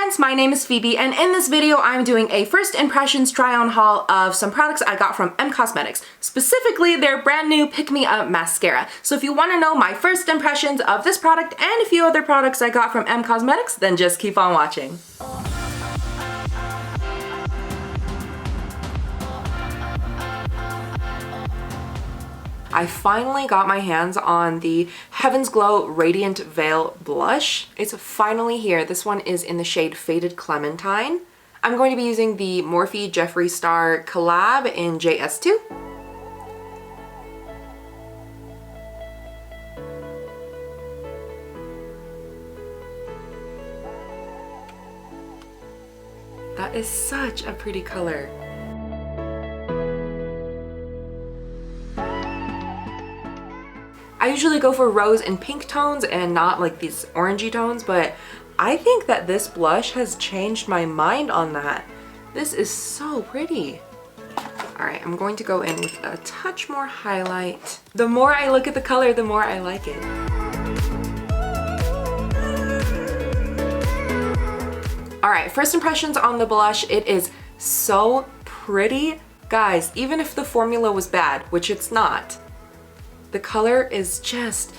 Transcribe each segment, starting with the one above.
friends, my name is Phoebe, and in this video I'm doing a first impressions try-on haul of some products I got from EM Cosmetics, specifically their brand new Pick Me Up Mascara. So if you want to know my first impressions of this product and a few other products I got from EM Cosmetics, then just keep on watching. I finally got my hands on the Heaven's Glow Radiant Veil Blush. It's finally here. This one is in the shade Faded Clementine. I'm going to be using the Morphe Jeffree Star collab in JS2. That is such a pretty color. I usually go for rose and pink tones and not like these orangey tones, but I think that this blush has changed my mind on that. This is so pretty. All right, I'm going to go in with a touch more highlight. The more I look at the color, the more I like it. All right, first impressions on the blush. It is so pretty. Guys, even if the formula was bad, which it's not, the color is just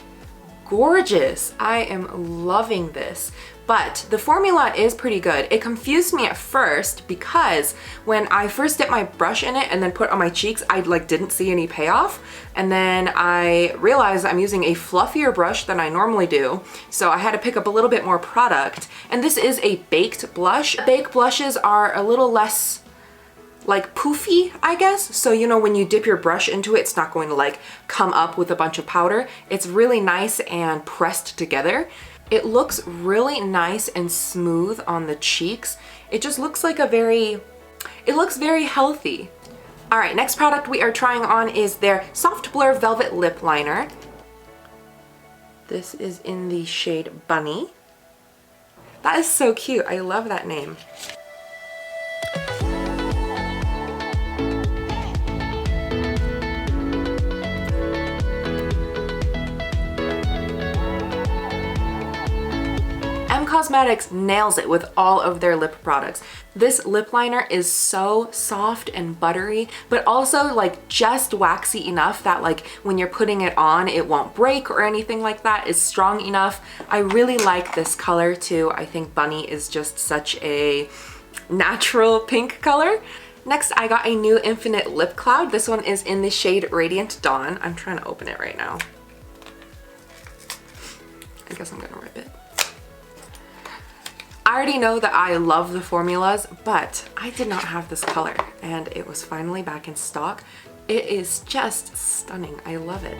gorgeous. I am loving this. But the formula is pretty good. It confused me at first because when I first dipped my brush in it and then put on my cheeks, I didn't see any payoff. And then I realized I'm using a fluffier brush than I normally do. So I had to pick up a little bit more product. And this is a baked blush. Baked blushes are a little less like poofy, I guess. So you know, when you dip your brush into it, it's not going to like come up with a bunch of powder. It's really nice and pressed together. It looks really nice and smooth on the cheeks. It just looks like it looks very healthy. All right, next product we are trying on is their Soft Blur Velvet Lip Liner. This is in the shade Bunny. That is so cute. I love that name. EM Cosmetics nails it with all of their lip products. This lip liner is so soft and buttery, but also like just waxy enough that like when you're putting it on, it won't break or anything like that. It's strong enough. I really like this color too. I think Bunny is just such a natural pink color. Next, I got a new Infinite Lip Cloud. This one is in the shade Radiant Dawn. I'm trying to open it right now. I guess I'm gonna rip it. I already know that I love the formulas, but I did not have this color and it was finally back in stock. It is just stunning. I love it.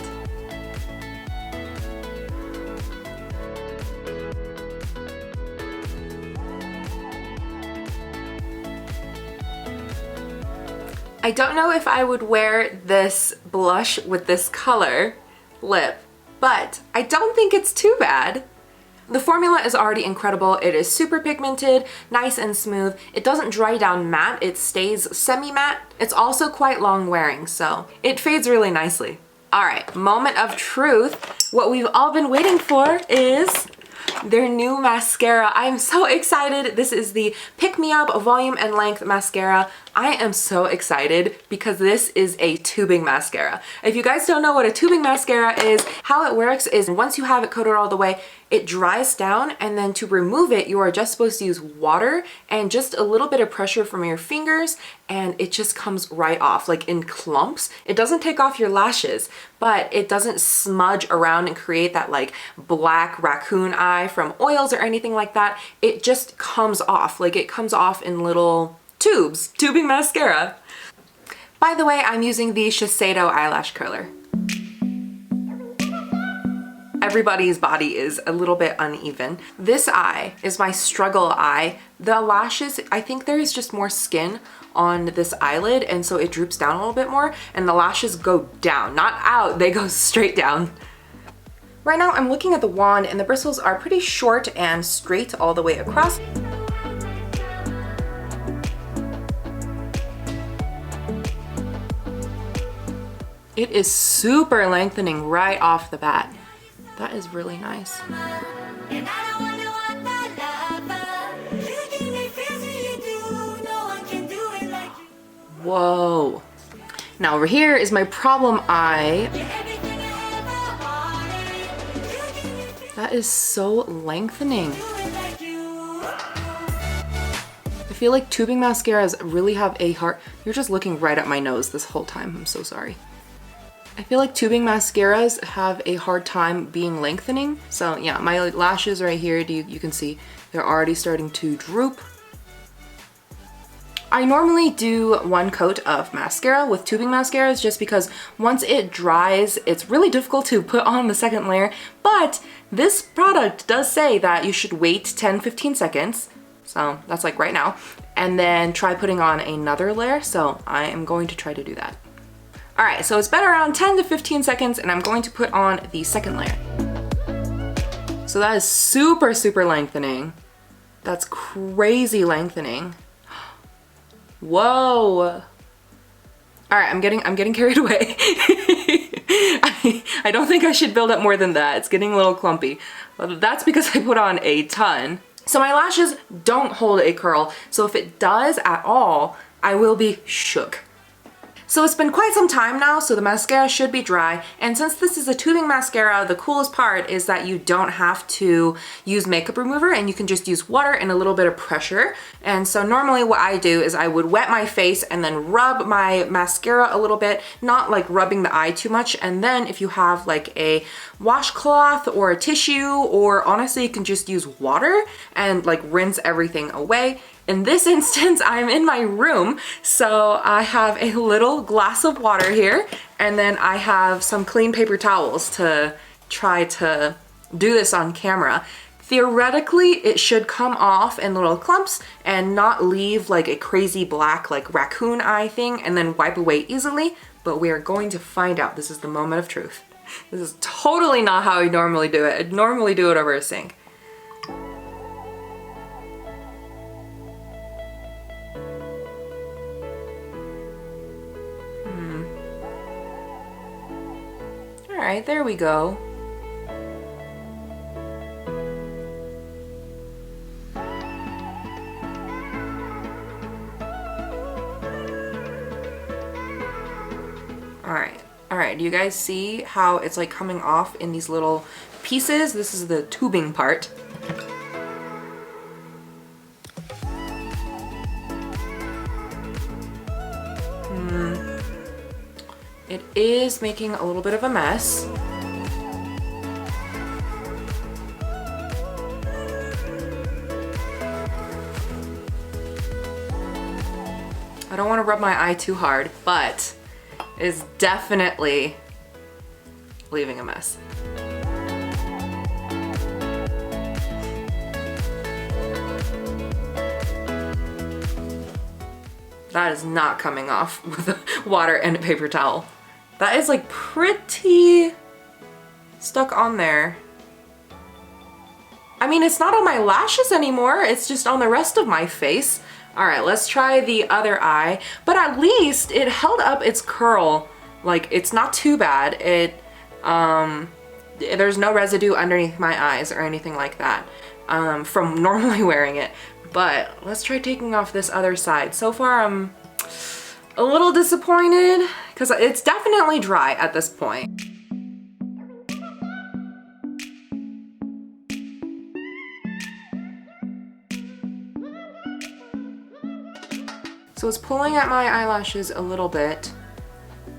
I don't know if I would wear this blush with this color lip, but I don't think it's too bad. The formula is already incredible. It is super pigmented, nice and smooth. It doesn't dry down matte, it stays semi-matte. It's also quite long wearing, so it fades really nicely. All right, moment of truth. What we've all been waiting for is their new mascara. I am so excited. This is the Pick Me Up Volume and Length Mascara. I am so excited because this is a tubing mascara. If you guys don't know what a tubing mascara is, how it works is once you have it coated all the way, it dries down, and then to remove it, you are just supposed to use water and just a little bit of pressure from your fingers, and it just comes right off, like in clumps. It doesn't take off your lashes, but it doesn't smudge around and create that like black raccoon eye from oils or anything like that. It just comes off, like it comes off in little tubes. Tubing mascara. By the way, I'm using the Shiseido eyelash curler. Everybody's body is a little bit uneven. This eye is my struggle eye. The lashes, I think there is just more skin on this eyelid, and so it droops down a little bit more, and the lashes go down, not out, they go straight down. Right now I'm looking at the wand and the bristles are pretty short and straight all the way across. It is super lengthening right off the bat. That is really nice. Whoa. Now over here is my problem eye. That is so lengthening. I feel like tubing mascaras really have a hard... You're just looking right at my nose this whole time. I'm so sorry. I feel like tubing mascaras have a hard time being lengthening. So yeah, my lashes right here, you can see they're already starting to droop. I normally do one coat of mascara with tubing mascaras just because once it dries, it's really difficult to put on the second layer. But this product does say that you should wait 10-15 seconds. So that's like right now. And then try putting on another layer. So I am going to try to do that. All right, so it's been around 10 to 15 seconds and I'm going to put on the second layer. So that is super, super lengthening. That's crazy lengthening. Whoa. All right, I'm getting carried away. I don't think I should build up more than that. It's getting a little clumpy. But that's because I put on a ton. So my lashes don't hold a curl. So if it does at all, I will be shook. So it's been quite some time now, so the mascara should be dry. And since this is a tubing mascara, the coolest part is that you don't have to use makeup remover and you can just use water and a little bit of pressure. And so normally what I do is I would wet my face and then rub my mascara a little bit, not like rubbing the eye too much. And then if you have like a washcloth or a tissue, or honestly you can just use water and like rinse everything away. In this instance, I'm in my room, so I have a little glass of water here, and then I have some clean paper towels to try to do this on camera. Theoretically, it should come off in little clumps and not leave like a crazy black like raccoon eye thing and then wipe away easily, but we are going to find out. This is the moment of truth. This is totally not how I normally do it. I'd normally do it over a sink. All right, there we go. All right, do you guys see how it's like coming off in these little pieces? This is the tubing part. It is making a little bit of a mess. I don't want to rub my eye too hard, but it's definitely leaving a mess. That is not coming off with water and a paper towel. That is like pretty stuck on there. I mean, it's not on my lashes anymore. It's just on the rest of my face. All right, let's try the other eye. But at least it held up its curl. Like, it's not too bad. There's no residue underneath my eyes or anything like that from normally wearing it. But let's try taking off this other side. So far, I'm a little disappointed because it's definitely dry at this point. So it's pulling at my eyelashes a little bit.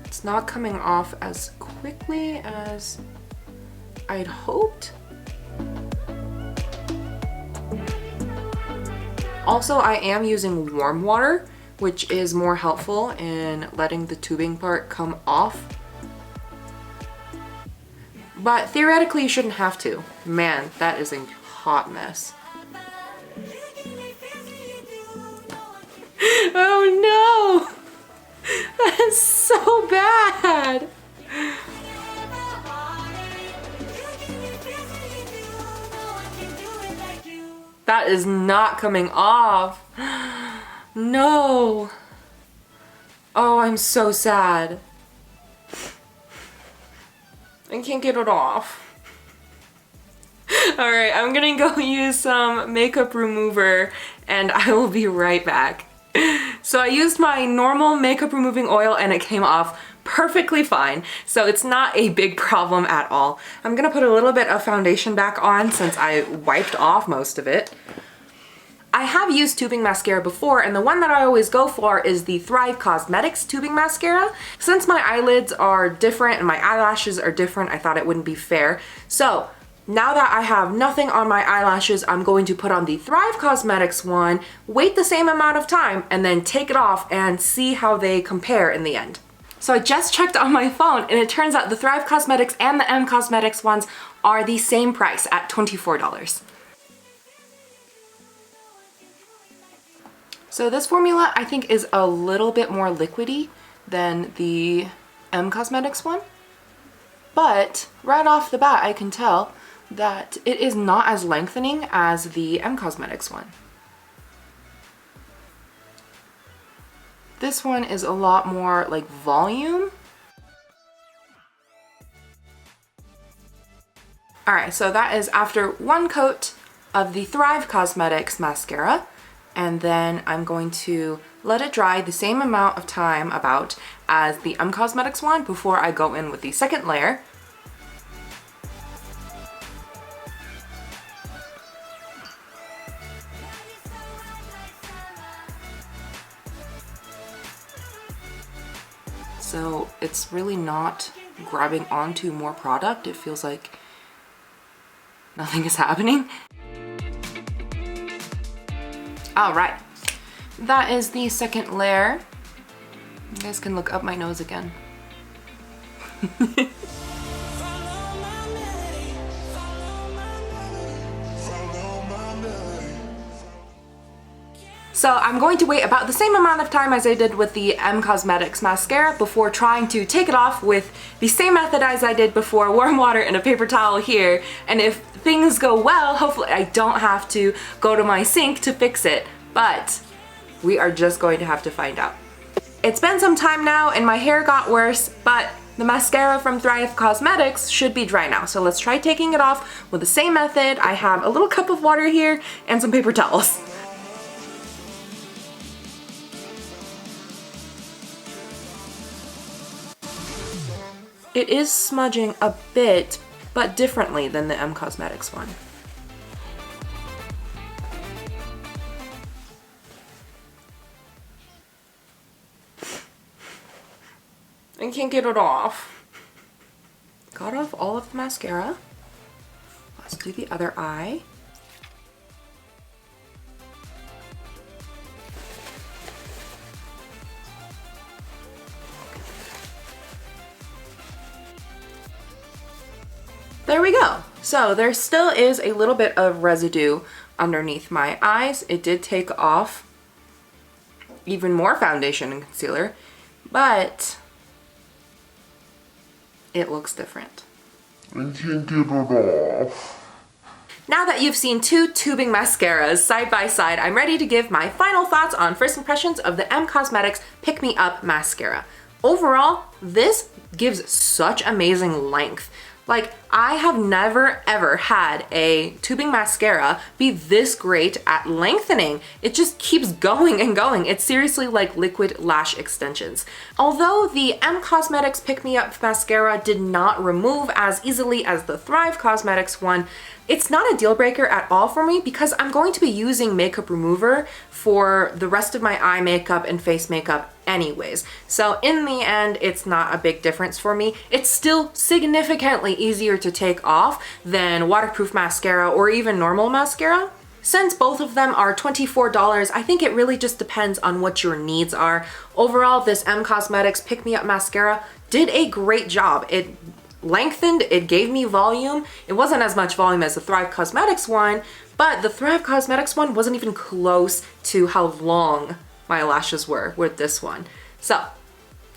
It's not coming off as quickly as I'd hoped. Also, I am using warm water, which is more helpful in letting the tubing part come off. But theoretically, you shouldn't have to. Man, that is a hot mess. Oh no! That is so bad! That is not coming off. No. Oh, I'm so sad. I can't get it off. All right, I'm gonna go use some makeup remover and I will be right back. So I used my normal makeup removing oil and it came off perfectly fine. So it's not a big problem at all. I'm gonna put a little bit of foundation back on since I wiped off most of it. I have used tubing mascara before, and the one that I always go for is the Thrive Cosmetics tubing mascara. Since my eyelids are different and my eyelashes are different, I thought it wouldn't be fair. So now that I have nothing on my eyelashes, I'm going to put on the Thrive Cosmetics one, wait the same amount of time, and then take it off and see how they compare in the end. So I just checked on my phone and it turns out the Thrive Cosmetics and the EM Cosmetics ones are the same price at $24. So this formula I think is a little bit more liquidy than the EM Cosmetics one, but right off the bat I can tell that it is not as lengthening as the EM Cosmetics one. This one is a lot more like volume. Alright, so that is after one coat of the Thrive Cosmetics mascara. And then I'm going to let it dry the same amount of time about as the EM Cosmetics one before I go in with the second layer. So it's really not grabbing onto more product. It feels like nothing is happening. All right, that is the second layer. You guys can look up my nose again. So I'm going to wait about the same amount of time as I did with the EM Cosmetics mascara before trying to take it off with the same method as I did before, warm water and a paper towel here. And if things go well, hopefully I don't have to go to my sink to fix it, but we are just going to have to find out. It's been some time now and my hair got worse, but the mascara from Thrive Cosmetics should be dry now. So let's try taking it off with the same method. I have a little cup of water here and some paper towels. It is smudging a bit, but differently than the EM Cosmetics one. I can't get it off. Got off all of the mascara. Let's do the other eye. There we go. So there still is a little bit of residue underneath my eyes. It did take off even more foundation and concealer, but it looks different. I can't get it off. Now that you've seen two tubing mascaras side by side, I'm ready to give my final thoughts on first impressions of the EM Cosmetics Pick Me Up Mascara. Overall, this gives such amazing length. Like, I have never ever had a tubing mascara be this great at lengthening. It just keeps going and going. It's seriously like liquid lash extensions. Although the EM Cosmetics Pick Me Up Mascara did not remove as easily as the Thrive Cosmetics one, it's not a deal breaker at all for me because I'm going to be using makeup remover for the rest of my eye makeup and face makeup anyways. So in the end, it's not a big difference for me. It's still significantly easier to take off than waterproof mascara or even normal mascara. Since both of them are $24, I think it really just depends on what your needs are. Overall, this EM Cosmetics Pick Me Up Mascara did a great job. It lengthened, it gave me volume. It wasn't as much volume as the Thrive Cosmetics one, but the Thrive Cosmetics one wasn't even close to how long my lashes were with this one. So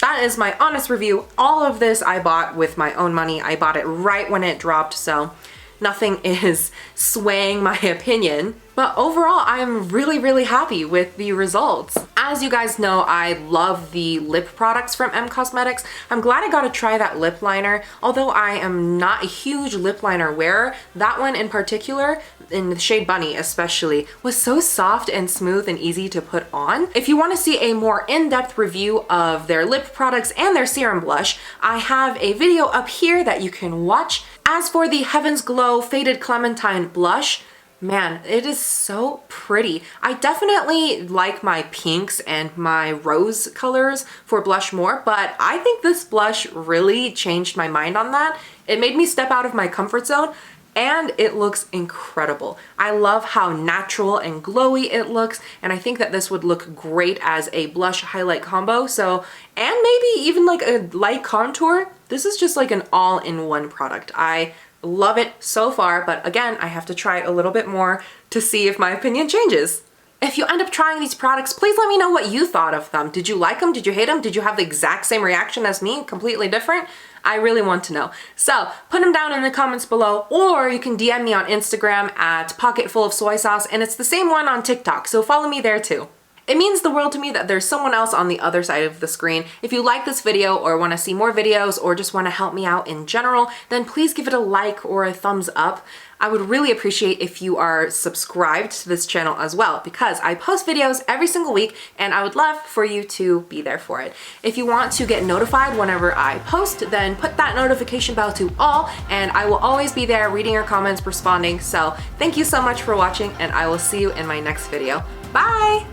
that is my honest review. All of this I bought with my own money. I bought it right when it dropped, so nothing is swaying my opinion. But overall, I am really, really happy with the results. As you guys know, I love the lip products from EM Cosmetics. I'm glad I got to try that lip liner. Although I am not a huge lip liner wearer, that one in particular, in the shade Bunny especially, was so soft and smooth and easy to put on. If you want to see a more in-depth review of their lip products and their serum blush, I have a video up here that you can watch. As for the Heaven's Glow Faded Clementine blush, man, it is so pretty. I definitely like my pinks and my rose colors for blush more, but I think this blush really changed my mind on that. It made me step out of my comfort zone, and it looks incredible. I love how natural and glowy it looks, and I think that this would look great as a blush highlight combo. So, and maybe even like a light contour. This is just like an all-in-one product. I love it so far, but again, I have to try it a little bit more to see if my opinion changes. If you end up trying these products, please let me know what you thought of them. Did you like them? Did you hate them? Did you have the exact same reaction as me? Completely different? I really want to know. So put them down in the comments below, or you can DM me on Instagram at pocketfulofsoysauce, and it's the same one on TikTok, so follow me there too. It means the world to me that there's someone else on the other side of the screen. If you like this video or want to see more videos or just want to help me out in general, then please give it a like or a thumbs up. I would really appreciate if you are subscribed to this channel as well, because I post videos every single week and I would love for you to be there for it. If you want to get notified whenever I post, then put that notification bell to all, and I will always be there reading your comments, responding. So thank you so much for watching, and I will see you in my next video. Bye!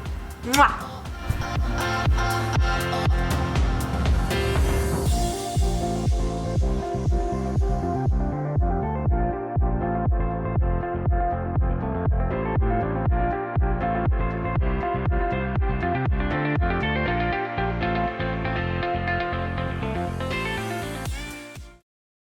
Mwah!